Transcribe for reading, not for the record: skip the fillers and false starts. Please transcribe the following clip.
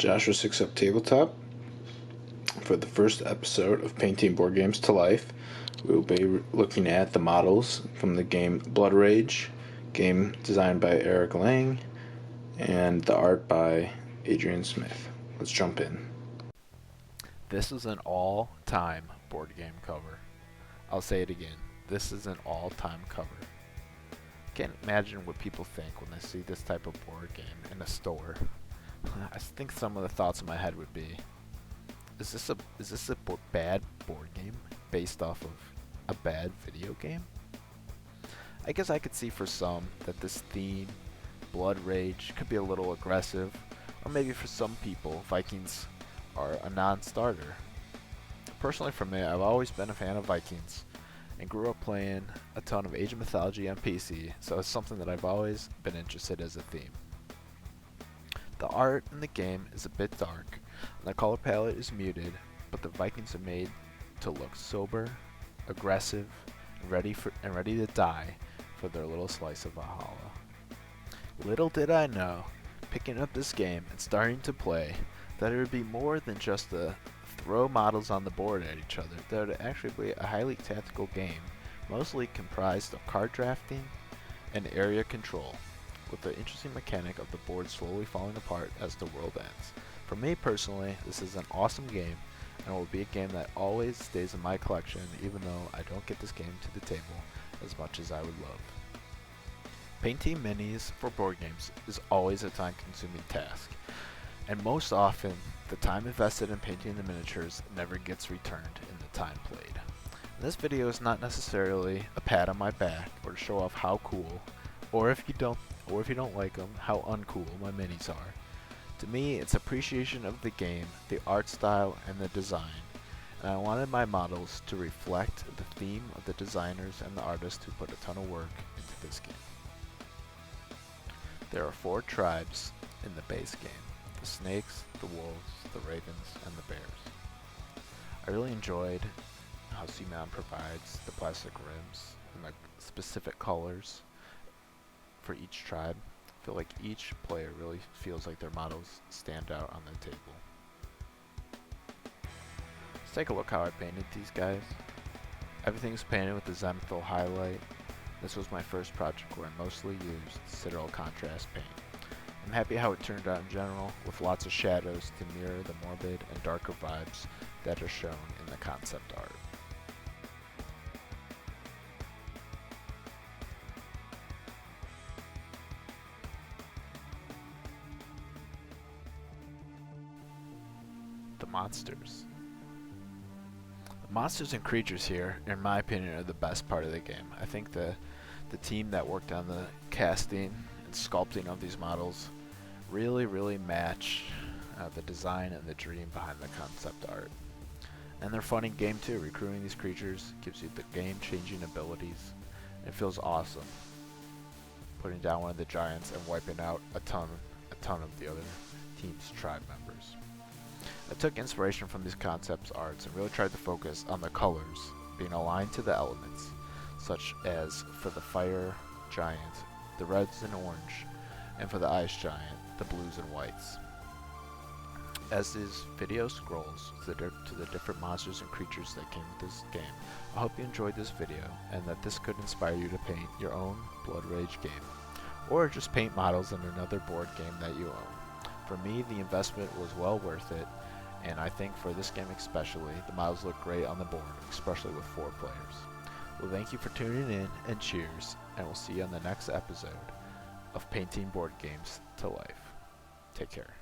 Joshua Six Up Tabletop. For the first episode of Painting Board Games to Life, we will be looking at the models from the game Blood Rage, game designed by Eric Lang, and the art by Adrian Smith. Let's jump in. This is an all-time board game cover. I'll say it again. This is an all-time cover. Can't imagine what people think when they see this type of board game in a store. I think some of the thoughts in my head would be, is this a bad board game based off of a bad video game? I guess I could see for some that this theme, Blood Rage, could be a little aggressive, or maybe for some people, Vikings are a non-starter. Personally for me, I've always been a fan of Vikings, and grew up playing a ton of Age of Mythology on PC, so it's something that I've always been interested as a theme. The art in the game is a bit dark, and the color palette is muted, but the Vikings are made to look sober, aggressive, and ready to die for their little slice of Valhalla. Little did I know, picking up this game and starting to play, that it would be more than just a throw models on the board at each other. That would actually be a highly tactical game, mostly comprised of card drafting and area control, with the interesting mechanic of the board slowly falling apart as the world ends. For me personally, this is an awesome game, and will be a game that always stays in my collection, even though I don't get this game to the table as much as I would love. Painting minis for board games is always a time-consuming task, and most often, the time invested in painting the miniatures never gets returned in the time played. And this video is not necessarily a pat on my back or to show off how cool, or if you don't like them, how uncool my minis are. To me, it's appreciation of the game, the art style, and the design, and I wanted my models to reflect the theme of the designers and the artists who put a ton of work into this game. There are 4 tribes in the base game: the snakes, the wolves, the ravens, and the bears. I really enjoyed how CMON provides the plastic rims and the specific colors for each tribe. I feel like each player really feels like their models stand out on the table. Let's take a look how I painted these guys. Everything's painted with the Zenithal highlight. This was my first project where I mostly used Citadel contrast paint. I'm happy how it turned out in general, with lots of shadows to mirror the morbid and darker vibes that are shown in the concept art. The monsters. The monsters and creatures here, in my opinion, are the best part of the game. I think the team that worked on the casting and sculpting of these models really match the design and the dream behind the concept art. And they're fun in game too. Recruiting these creatures gives you the game-changing abilities. It feels awesome putting down one of the giants and wiping out a ton of the other team's tribe members. I took inspiration from these concepts arts and really tried to focus on the colors being aligned to the elements, such as for the fire giant, the reds and orange, and for the ice giant, the blues and whites. As this video scrolls to the different monsters and creatures that came with this game, I hope you enjoyed this video and that this could inspire you to paint your own Blood Rage game, or just paint models in another board game that you own. For me, the investment was well worth it, and I think for this game especially, the models look great on the board, especially with 4 players. Well, thank you for tuning in, and cheers, and we'll see you on the next episode of Painting Board Games to Life. Take care.